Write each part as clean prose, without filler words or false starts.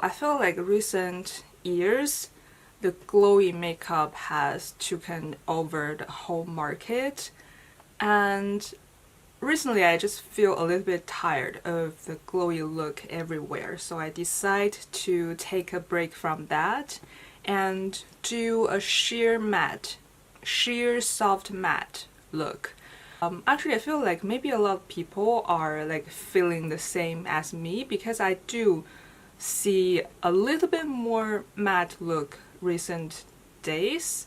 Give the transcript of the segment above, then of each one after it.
I feel like recent years the glowy makeup has taken over the whole market, and recently I just feel a little bit tired of the glowy look everywhere, so I decided to take a break from that and do a sheer soft matte look. Actually, I feel like maybe a lot of people are like feeling the same as me, because I do see a little bit more matte look recent days,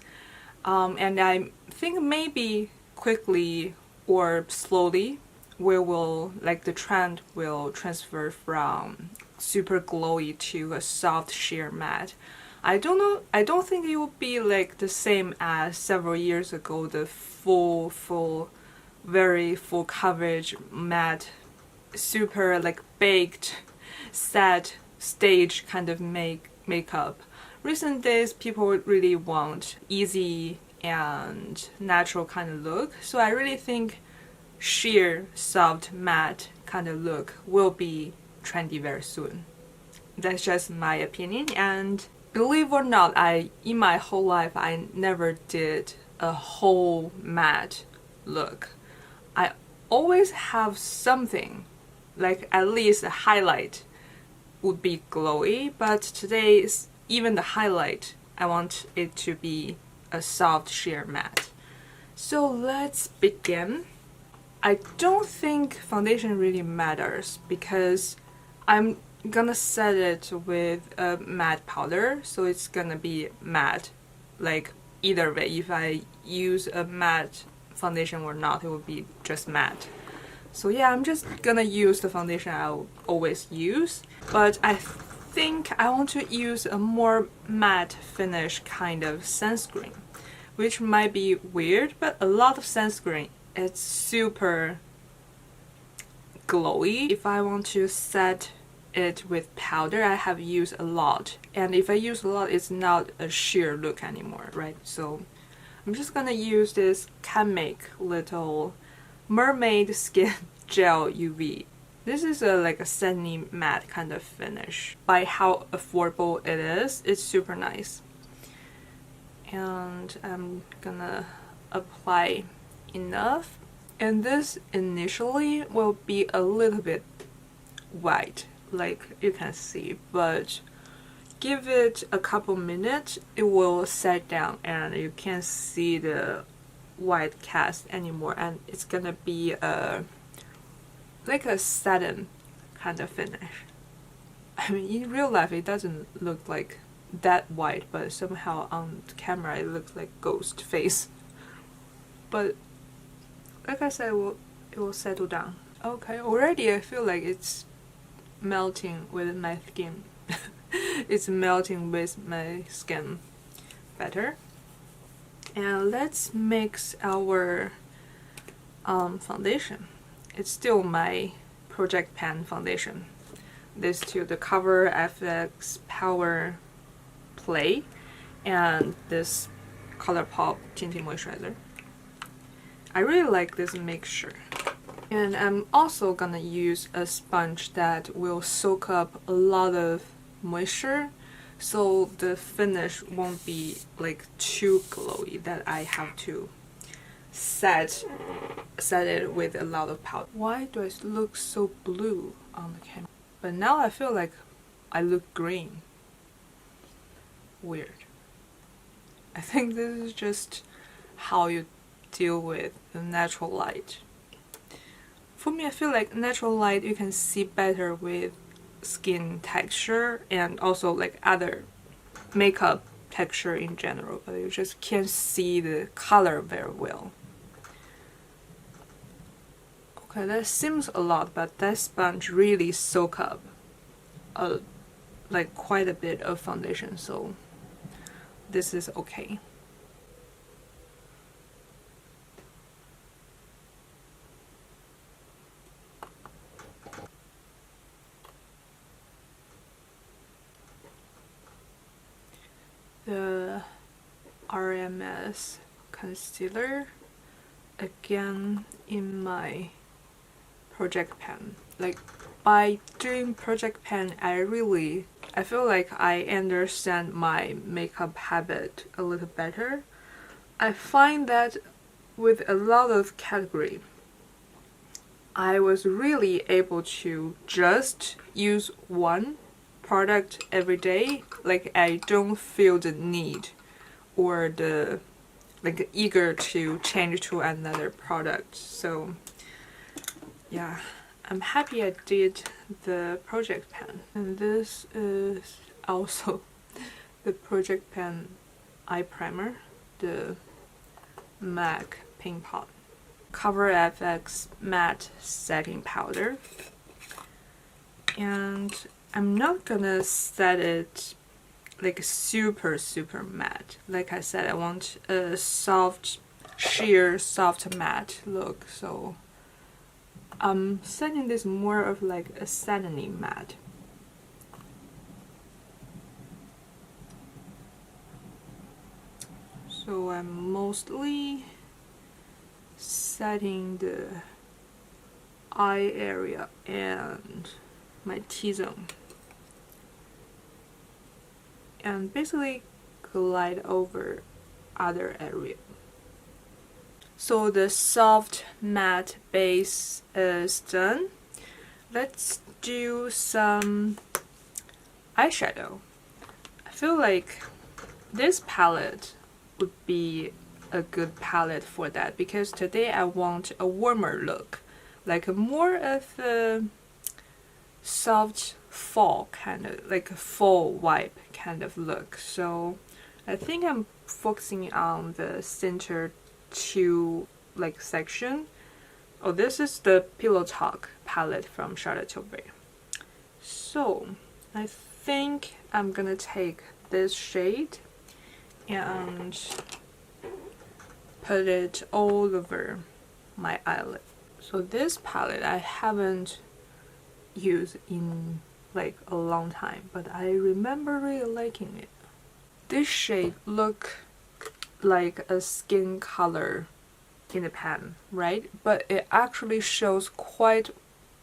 and I think maybe quickly or slowly the trend will transfer from super glowy to a soft sheer matte. I don't know, I don't think it will be like the same as several years ago, the very full coverage matte, super like baked set stage kind of makeup. Recent days people really want easy and natural kind of look, so I really think sheer soft matte kind of look will be trendy very soon. That's just my opinion, and believe or not, in my whole life I never did a whole matte look. I always have something, like at least a highlight would be glowy, but today even the highlight I want it to be a soft sheer matte. So let's begin. I don't think foundation really matters because I'm gonna set it with a matte powder, so it's gonna be matte. Like either way, if I use a matte foundation or not, it will be just matte. So yeah, I'm just gonna use the foundation I'll always use, but I think I want to use a more matte finish kind of sunscreen, which might be weird, but a lot of sunscreen, it's super glowy. If I want to set it with powder, I have used a lot, and if I use a lot, it's not a sheer look anymore, right? So I'm just gonna use this Canmake little Mermaid Skin Gel UV. This is like a sunny matte kind of finish. By how affordable it is, it's super nice. And I'm gonna apply enough. And this initially will be a little bit white, like you can see, but give it a couple minutes, it will set down and you can't see the white cast anymore, and it's gonna be like a satin kind of finish. I mean, in real life it doesn't look like that white, but somehow on camera it looks like ghost face. But like I said, it will settle down. Okay, already I feel like it's melting with my skin. It's melting with my skin better. And let's mix our foundation. It's still my Project Pan foundation. This too, the Cover FX Power Play, and this Colourpop Tinted Moisturizer. I really like this mixture. And I'm also gonna use a sponge that will soak up a lot of moisture, so the finish won't be like too glowy that I have to set it with a lot of powder. Why do I look so blue on the camera? But now I feel like I look green. Weird. I think this is just how you deal with the natural light. For me, I feel like natural light you can see better with skin texture and also like other makeup texture in general, but you just can't see the color very well. Okay, that seems a lot, but that sponge really soak up like quite a bit of foundation, so this is okay. The Rms Concealer again in my Project Pan. Like by doing Project Pan, I really I feel like I understand my makeup habit a little better. I find that with a lot of category, I was really able to just use one product every day. Like I don't feel the need or the like eager to change to another product. So yeah, I'm happy I did the project pen. And this is also the project pen eye primer, the MAC Pink Pot. Cover FX matte setting powder. And I'm not gonna set it like super matte. Like I said, I want a soft, sheer, soft matte look. So I'm setting this more of like a satiny matte. So I'm mostly setting the eye area and my T-zone. And basically glide over other area. So the soft matte base is done. Let's do some eyeshadow. I feel like this palette would be a good palette for that because today I want a warmer look, like more of a soft fall kind of, like a fall vibe kind of look. So I think I'm focusing on the center two like section. Oh, this is the Pillow Talk palette from Charlotte Tilbury. So I think I'm gonna take this shade and put it all over my eyelid. So this palette I haven't used in like a long time, but I remember really liking it. This shade look like a skin color in the pan, right? But it actually shows quite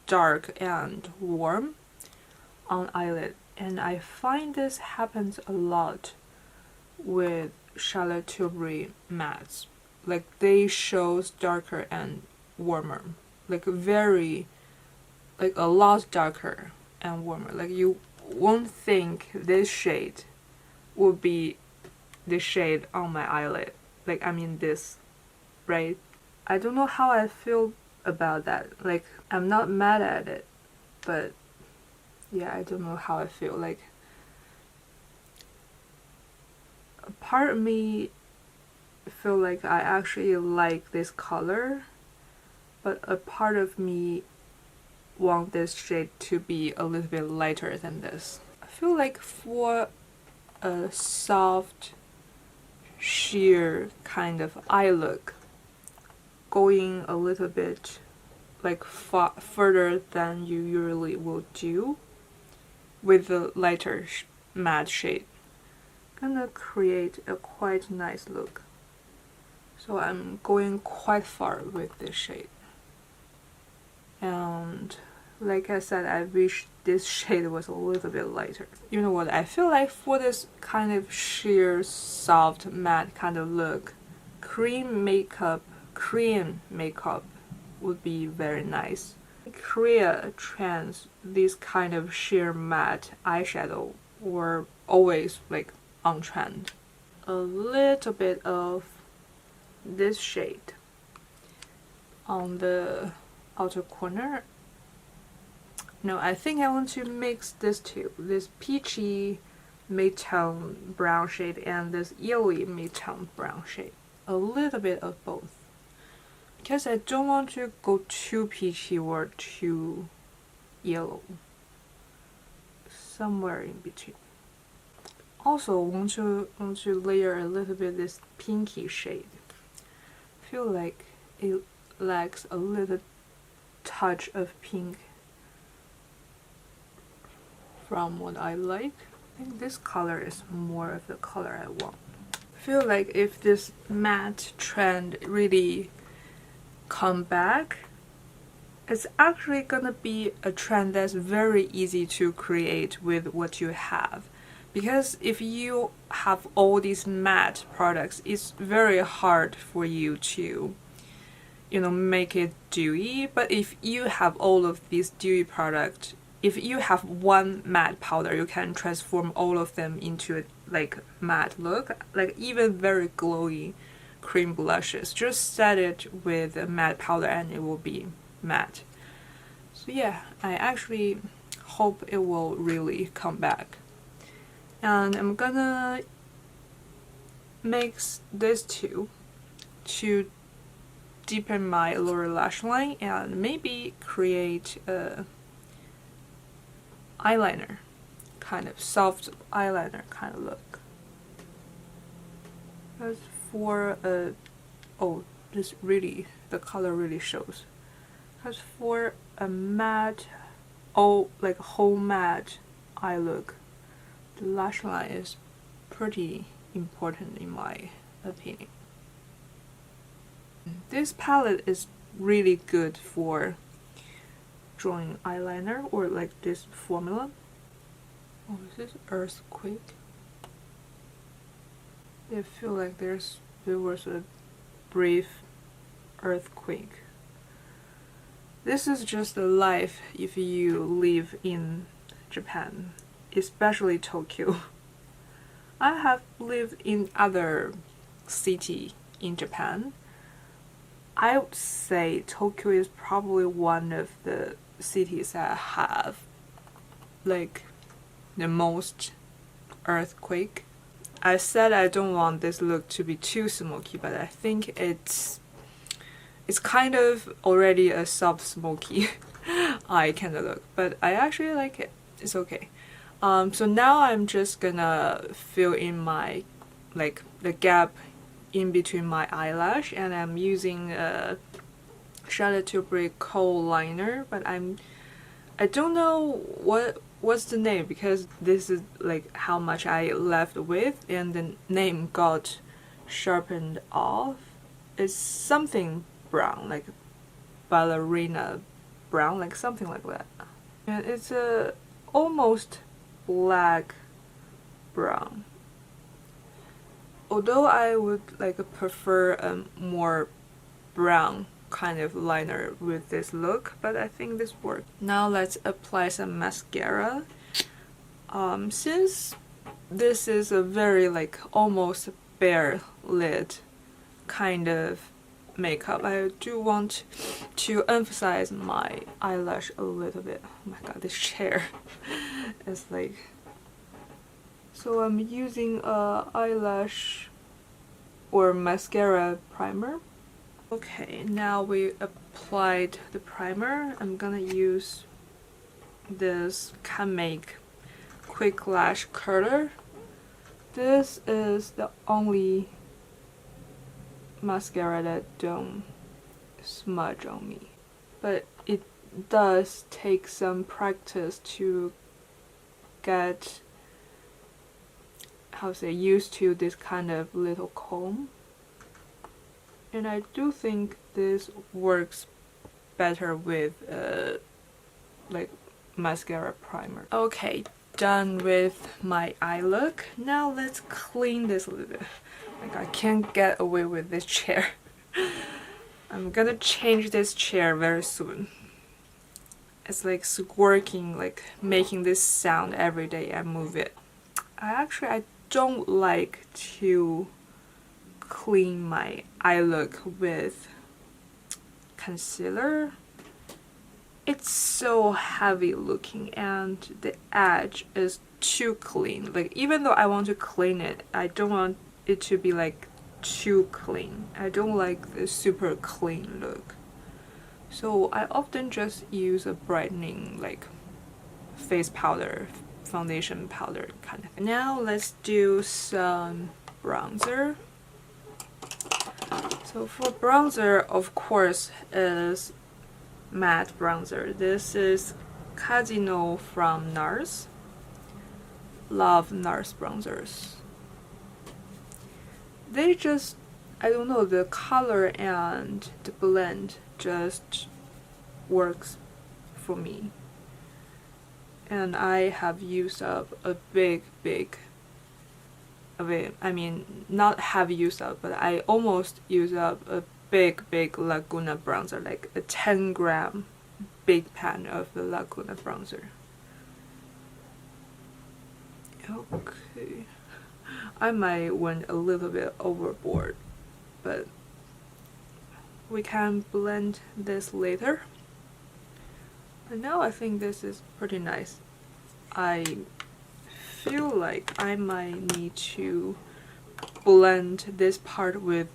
dark and warm on eyelid, and I find this happens a lot with Charlotte Tilbury mattes. Like they shows darker and warmer, like very, like a lot darker and warmer. Like you won't think this shade would be the shade on my eyelid. Like I mean this, right? I don't know how I feel about that. Like I'm not mad at it, but yeah, I don't know how I feel. Like a part of me feel like I actually like this color, but a part of me want this shade to be a little bit lighter than this. I feel like for a soft, sheer kind of eye look, going a little bit like further than you usually will do with the lighter matte shade, gonna create a quite nice look. So I'm going quite far with this shade. And like I said, I wish this shade was a little bit lighter. You know what, I feel like for this kind of sheer, soft, matte kind of look, cream makeup would be very nice. Korea trends, this kind of sheer matte eyeshadow were always like on trend. A little bit of this shade on the outer corner. No, I think I want to mix this two, this peachy mid-tone brown shade and this yellowy mid-tone brown shade. A little bit of both, because I don't want to go too peachy or too yellow. Somewhere in between. Also want to layer a little bit this pinky shade. Feel like it lacks a little touch of pink from what I like. I think this color is more of the color I want. I feel like if this matte trend really come back, It's actually gonna be a trend that's very easy to create with what you have. Because if you have all these matte products, it's very hard for you to, make it dewy. But if you have all of these dewy products, if you have one matte powder, you can transform all of them into a matte look, like even very glowy cream blushes. Just set it with a matte powder and it will be matte. So yeah, I actually hope it will really come back. And I'm gonna mix these two to deepen my lower lash line and maybe create a eyeliner, kind of soft eyeliner kind of look. As for this really, the color really shows. As for a matte, whole matte eye look, the lash line is pretty important in my opinion. This palette is really good for drawing eyeliner or this formula. Oh, is this earthquake? I feel like there was a brief earthquake. This is just the life if you live in Japan, especially Tokyo. I have lived in other cities in Japan. I would say Tokyo is probably one of the cities that have the most earthquake. I said I don't want this look to be too smoky, but I think it's kind of already a soft smoky eye kind of look, but I actually like it. It's okay. So now I'm just gonna fill in my the gap in between my eyelash, and I'm using a Charlotte Tilbury kohl liner, but I don't know what's the name because this is how much I left with and the name got sharpened off. It's something brown, like ballerina brown, something like that. And it's a almost black brown. Although I would prefer a more brown kind of liner with this look, but I think this works. Now let's apply some mascara. Since this is a very almost bare lid kind of makeup, I do want to emphasize my eyelash a little bit. Oh my god, this chair is so I'm using a eyelash or mascara primer. Okay, now we applied the primer. I'm gonna use this Canmake Quick Lash Curler. This is the only mascara that don't smudge on me, but it does take some practice to get used to this kind of little comb, and I do think this works better with mascara primer. Okay, done with my eye look. Now let's clean this a little bit. I can't get away with this chair. I'm gonna change this chair very soon. It's squirking, making this sound every day I move it. I don't like to clean my eye look with concealer. It's so heavy looking and the edge is too clean. Even though I want to clean it, I don't want it to be too clean. I don't like the super clean look. So I often just use a brightening face powder, foundation powder kind of thing. Now let's do some bronzer. So for bronzer, of course, is matte bronzer. This is Casino from Nars. Love Nars bronzers. They just, I don't know, the color and the blend just works for me. And I have used up a big of it. I mean, not have used up, but I almost used up a big Laguna bronzer, like a 10-gram big pan of the Laguna bronzer. Okay, I might went a little bit overboard, but we can blend this later. And now I think this is pretty nice. I feel like I might need to blend this part with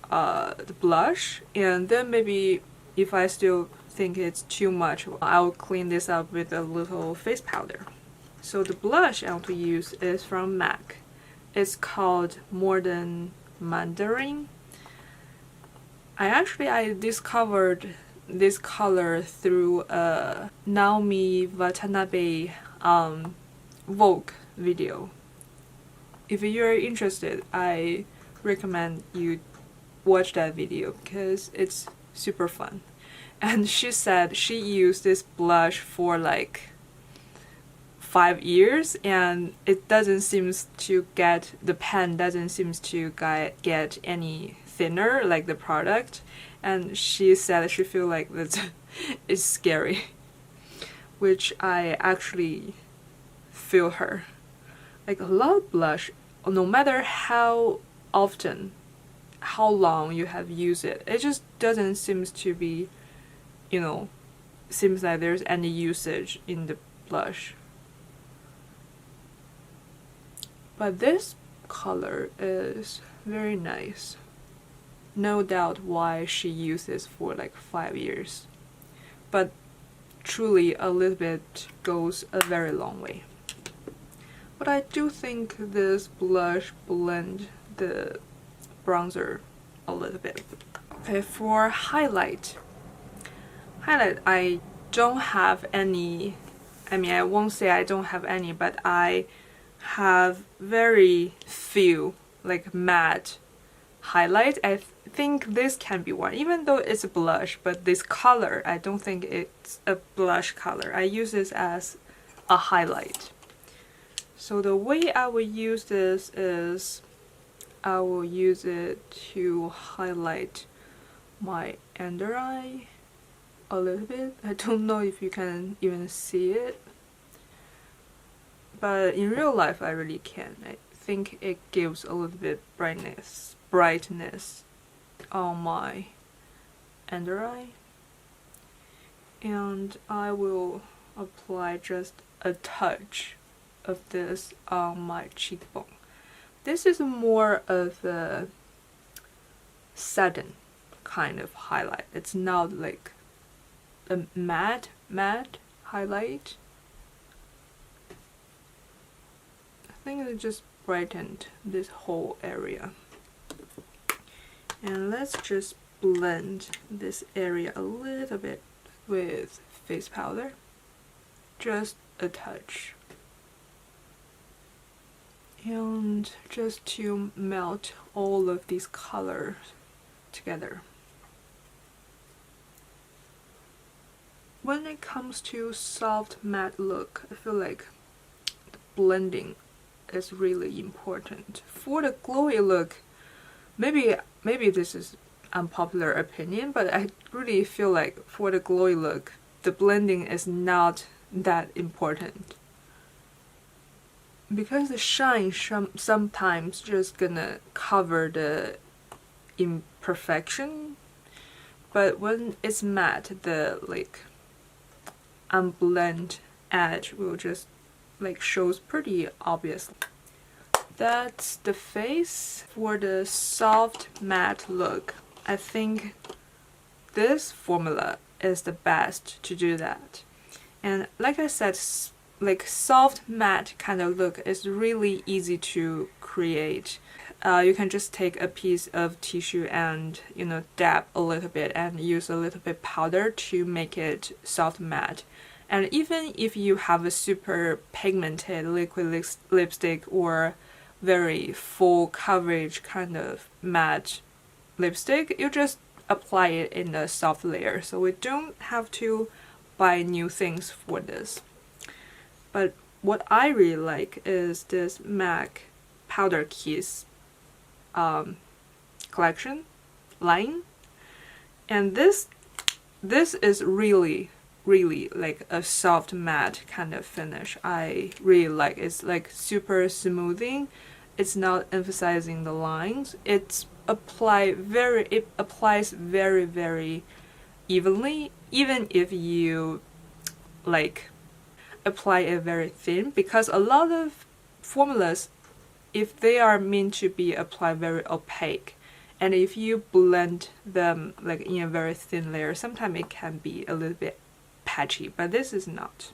the blush, and then maybe if I still think it's too much, I'll clean this up with a little face powder. So the blush I want to use is from MAC. It's called Mandarin. I discovered this color through a Naomi Watanabe Vogue video. If you're interested, I recommend you watch that video because it's super fun. And she said she used this blush for like 5 years, and it doesn't seem to get, the pen doesn't seem to get any thinner like the product. And she said she feel like that is scary, which I actually feel her. Like a lot of blush, no matter how often, how long you have used it, it just doesn't seem to be, you know, seems like there's any usage in the blush. But this color is very nice. No doubt why she used this for like 5 years. But truly a little bit goes a very long way. But I do think this blush blends the bronzer a little bit. Okay, for highlight, I don't have any. I mean, I won't say I don't have any, but I have very few like matte highlight. I think this can be one, even though it's a blush, but this color, I don't think it's a blush color. I use this as a highlight. So the way I will use this is I will use it to highlight my under eye a little bit. I don't know if you can even see it, but in real life I really can. I think it gives a little bit brightness on my under eye. And I will apply just a touch of this on my cheekbone. This is more of a satin kind of highlight. It's not like a matte highlight. I think it just brightened this whole area. And let's just blend this area a little bit with face powder. Just a touch. And just to melt all of these colors together. When it comes to soft matte look, I feel like the blending is really important. For the glowy look, maybe this is unpopular opinion, but I really feel like for the glowy look, the blending is not that important. Because the shine sometimes just gonna cover the imperfection, but when it's matte, the like unblend edge will just like shows pretty obviously. That's the face. For the soft matte look, I think this formula is the best to do that. And like I said, like soft matte kind of look is really easy to create. You can just take a piece of tissue and, you know, dab a little bit and use a little bit powder to make it soft matte. And even if you have a super pigmented liquid lipstick or very full coverage kind of matte lipstick, you just apply it in a soft layer, so we don't have to buy new things for this. But what I really like is this MAC Powder Kiss collection line, and this is really like a soft matte kind of finish. I really like it. It's like super smoothing. It's not emphasizing the lines. It applies very, very evenly, even if you like apply it very thin, because a lot of formulas, if they are meant to be applied very opaque, and if you blend them like in a very thin layer, sometimes it can be a little bit patchy, but this is not.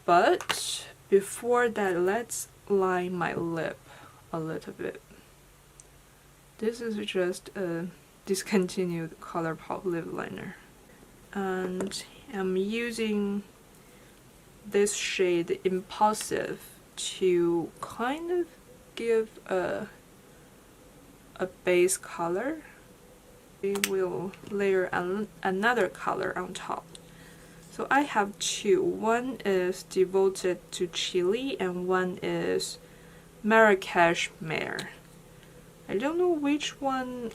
But before that, let's line my lip a little bit. This is just a discontinued Colourpop lip liner, and I'm using this shade Impulsive to kind of give a base color. We will layer another color on top. So I have two. One is devoted to chili and one is marrakesh-mere. I don't know which one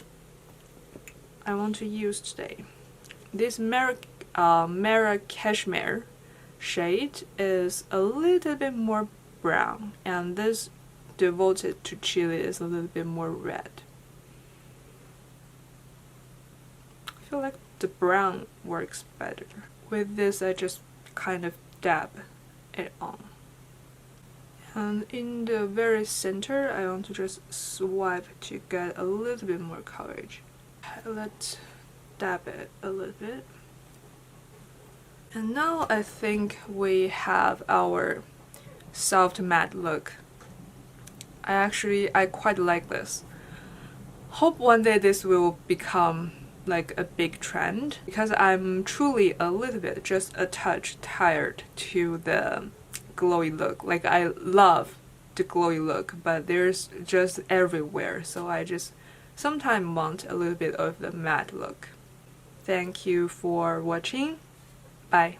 I want to use today. This marrakesh-mere shade is a little bit more brown, and this devoted to chili is a little bit more red. I feel like the brown works better. With this, I just kind of dab it on. And in the very center, I want to just swipe to get a little bit more coverage. Let's dab it a little bit. And now I think we have our soft matte look. I quite like this. Hope one day this will become like a big trend, because I'm truly a little bit, just a touch tired to the glowy look. Like, I love the glowy look, but there's just everywhere, so I just sometimes want a little bit of the matte look. Thank you for watching. Bye.